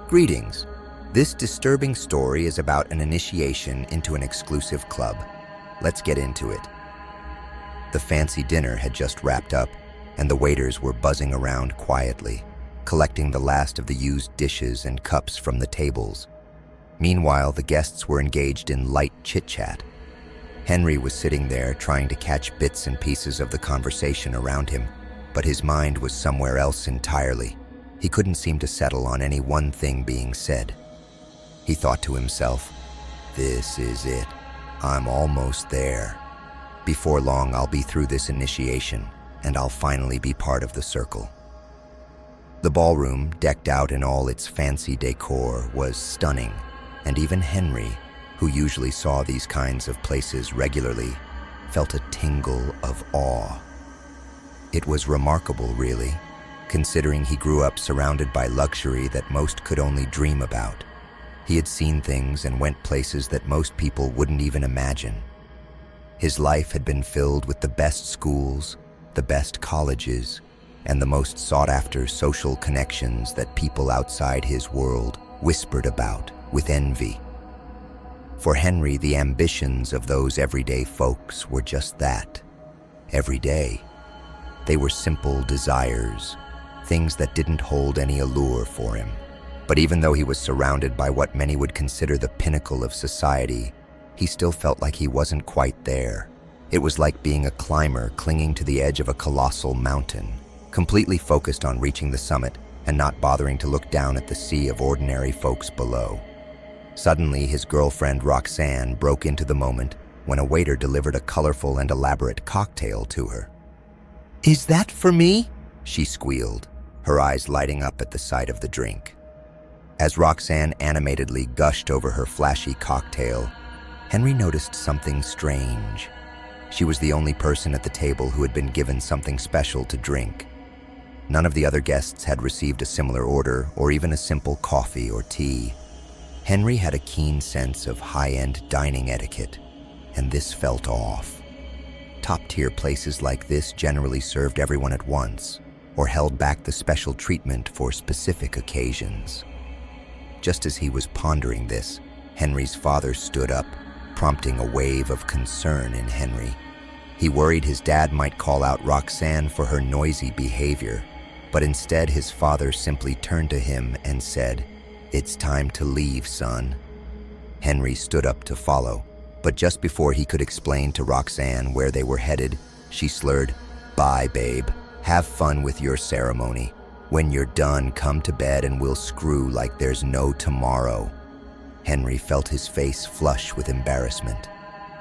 Greetings. This disturbing story is about an initiation into an exclusive club. Let's get into it. The fancy dinner had just wrapped up, and the waiters were buzzing around quietly, collecting the last of the used dishes and cups from the tables. Meanwhile, the guests were engaged in light chit-chat. Henry was sitting there trying to catch bits and pieces of the conversation around him, but his mind was somewhere else entirely. He couldn't seem to settle on any one thing being said. He thought to himself, "This is it. I'm almost there. Before long, I'll be through this initiation, and I'll finally be part of the circle." The ballroom, decked out in all its fancy decor, was stunning, and even Henry, who usually saw these kinds of places regularly, felt a tingle of awe. It was remarkable, really, considering he grew up surrounded by luxury that most could only dream about. He had seen things and went places that most people wouldn't even imagine. His life had been filled with the best schools, the best colleges, and the most sought-after social connections that people outside his world whispered about with envy. For Henry, the ambitions of those everyday folks were just that, everyday. They were simple desires, things that didn't hold any allure for him. But even though he was surrounded by what many would consider the pinnacle of society, he still felt like he wasn't quite there. It was like being a climber clinging to the edge of a colossal mountain, completely focused on reaching the summit and not bothering to look down at the sea of ordinary folks below. Suddenly, his girlfriend Roxanne broke into the moment when a waiter delivered a colorful and elaborate cocktail to her. "Is that for me?" she squealed, her eyes lighting up at the sight of the drink. As Roxanne animatedly gushed over her flashy cocktail, Henry noticed something strange. She was the only person at the table who had been given something special to drink. None of the other guests had received a similar order or even a simple coffee or tea. Henry had a keen sense of high-end dining etiquette, and this felt off. Top-tier places like this generally served everyone at once, or held back the special treatment for specific occasions. Just as he was pondering this, Henry's father stood up, prompting a wave of concern in Henry. He worried his dad might call out Roxanne for her noisy behavior, but instead his father simply turned to him and said, "It's time to leave, son." Henry stood up to follow, but just before he could explain to Roxanne where they were headed, she slurred, "Bye, babe. Have fun with your ceremony. When you're done, come to bed and we'll screw like there's no tomorrow." Henry felt his face flush with embarrassment.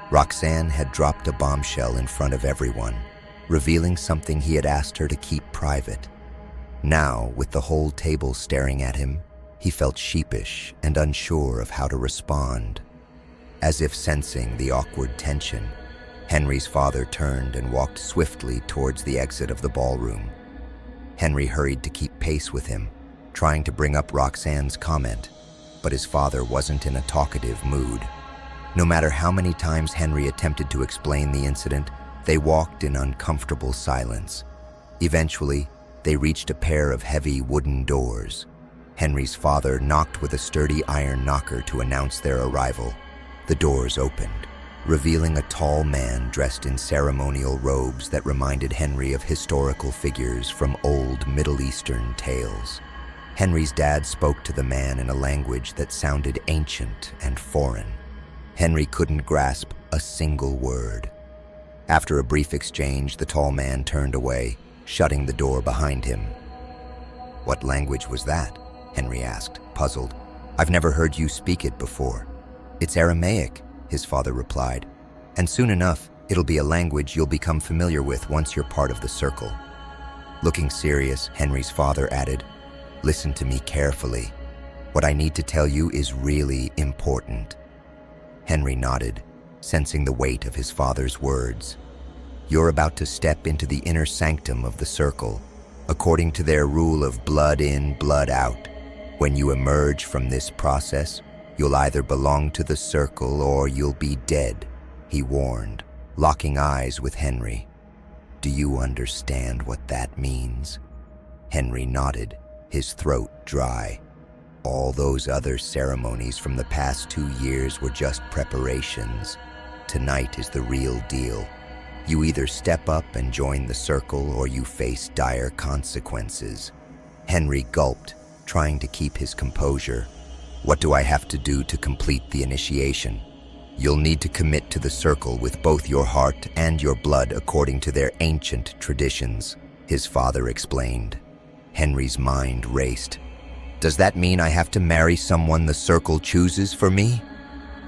Roxanne had dropped a bombshell in front of everyone, revealing something he had asked her to keep private. Now, with the whole table staring at him, he felt sheepish and unsure of how to respond. As if sensing the awkward tension, Henry's father turned and walked swiftly towards the exit of the ballroom. Henry hurried to keep pace with him, trying to bring up Roxanne's comment, but his father wasn't in a talkative mood. No matter how many times Henry attempted to explain the incident, they walked in uncomfortable silence. Eventually, they reached a pair of heavy wooden doors. Henry's father knocked with a sturdy iron knocker to announce their arrival. The doors opened, revealing a tall man dressed in ceremonial robes that reminded Henry of historical figures from old Middle Eastern tales. Henry's dad spoke to the man in a language that sounded ancient and foreign. Henry couldn't grasp a single word. After a brief exchange, the tall man turned away, shutting the door behind him. "What language was that?" Henry asked, puzzled. "I've never heard you speak it before." "It's Aramaic," his father replied, "and soon enough, it'll be a language you'll become familiar with once you're part of the circle." Looking serious, Henry's father added, "Listen to me carefully. What I need to tell you is really important." Henry nodded, sensing the weight of his father's words. "You're about to step into the inner sanctum of the circle, according to their rule of blood in, blood out. When you emerge from this process, you'll either belong to the circle or you'll be dead," he warned, locking eyes with Henry. "Do you understand what that means?" Henry nodded, his throat dry. All those other ceremonies from the past 2 years were just preparations. Tonight is the real deal. You either step up and join the circle or you face dire consequences. Henry gulped, trying to keep his composure. What do I have to do to complete the initiation? You'll need to commit to the circle with both your heart and your blood according to their ancient traditions, his father explained. Henry's mind raced. Does that mean I have to marry someone the circle chooses for me?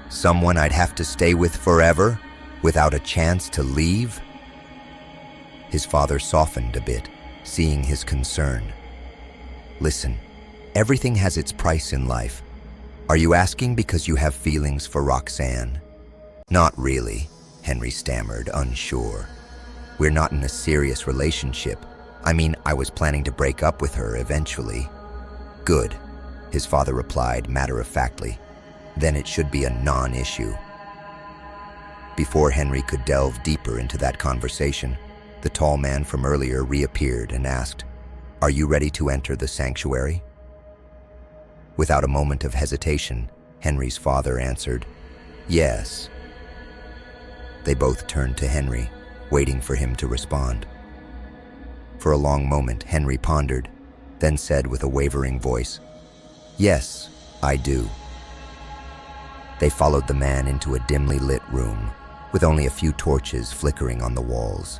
Someone I'd have to stay with forever, without a chance to leave? His father softened a bit, seeing his concern. Listen, everything has its price in life. Are you asking because you have feelings for Roxanne? Not really, Henry stammered, unsure. We're not in a serious relationship. I mean, I was planning to break up with her eventually. Good, his father replied matter-of-factly. Then it should be a non-issue. Before Henry could delve deeper into that conversation, the tall man from earlier reappeared and asked, "Are you ready to enter the sanctuary?" Without a moment of hesitation, Henry's father answered, "Yes." They both turned to Henry, waiting for him to respond. For a long moment, Henry pondered, then said with a wavering voice, "Yes, I do." They followed the man into a dimly lit room, with only a few torches flickering on the walls.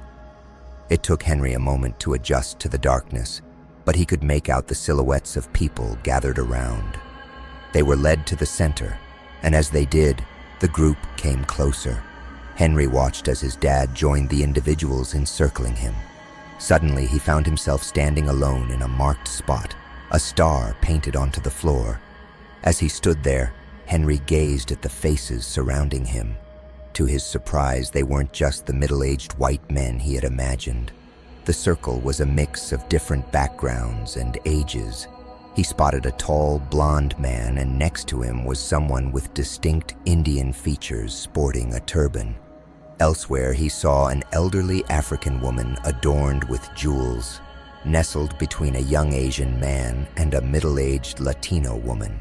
It took Henry a moment to adjust to the darkness, but he could make out the silhouettes of people gathered around. They were led to the center, and as they did, the group came closer. Henry watched as his dad joined the individuals encircling him. Suddenly, he found himself standing alone in a marked spot, a star painted onto the floor. As he stood there, Henry gazed at the faces surrounding him. To his surprise, they weren't just the middle-aged white men he had imagined. The circle was a mix of different backgrounds and ages. He spotted a tall, blonde man, and next to him was someone with distinct Indian features sporting a turban. Elsewhere, he saw an elderly African woman adorned with jewels, nestled between a young Asian man and a middle-aged Latino woman.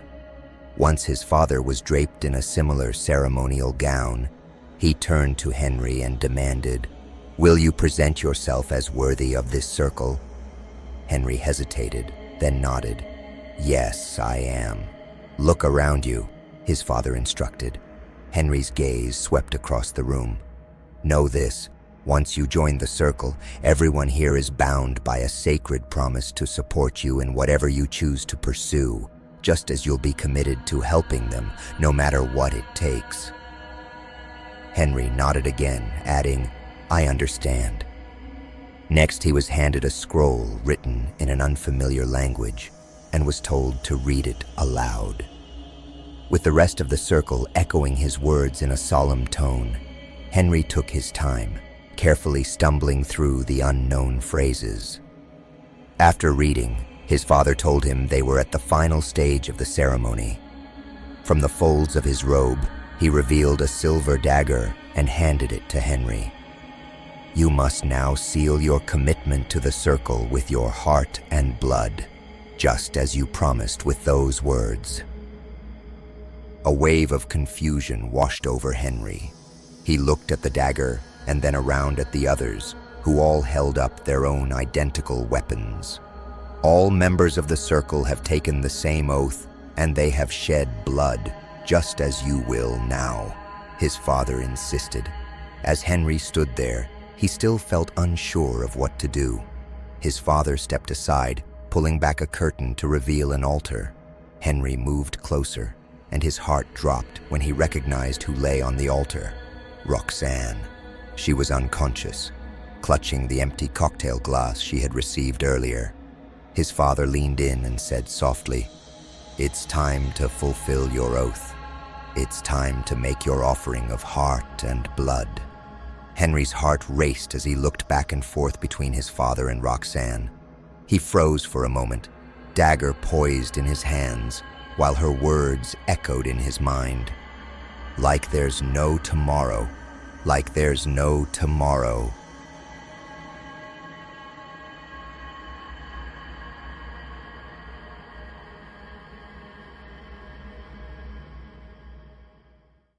Once his father was draped in a similar ceremonial gown, he turned to Henry and demanded, "Will you present yourself as worthy of this circle?" Henry hesitated, then nodded. "Yes, I am." "Look around you," his father instructed. Henry's gaze swept across the room. "Know this, once you join the circle, everyone here is bound by a sacred promise to support you in whatever you choose to pursue, just as you'll be committed to helping them, no matter what it takes." Henry nodded again, adding, "I understand." Next, he was handed a scroll written in an unfamiliar language and was told to read it aloud. With the rest of the circle echoing his words in a solemn tone, Henry took his time, carefully stumbling through the unknown phrases. After reading, his father told him they were at the final stage of the ceremony. From the folds of his robe, he revealed a silver dagger and handed it to Henry. "You must now seal your commitment to the circle with your heart and blood, just as you promised with those words." A wave of confusion washed over Henry. He looked at the dagger and then around at the others, who all held up their own identical weapons. "All members of the circle have taken the same oath, and they have shed blood, just as you will now," his father insisted. As Henry stood there, he still felt unsure of what to do. His father stepped aside, pulling back a curtain to reveal an altar. Henry moved closer, and his heart dropped when he recognized who lay on the altar. Roxanne. She was unconscious, clutching the empty cocktail glass she had received earlier. His father leaned in and said softly, "It's time to fulfill your oath. It's time to make your offering of heart and blood." Henry's heart raced as he looked back and forth between his father and Roxanne. He froze for a moment, dagger poised in his hands, while her words echoed in his mind. "Like there's no tomorrow, like there's no tomorrow,"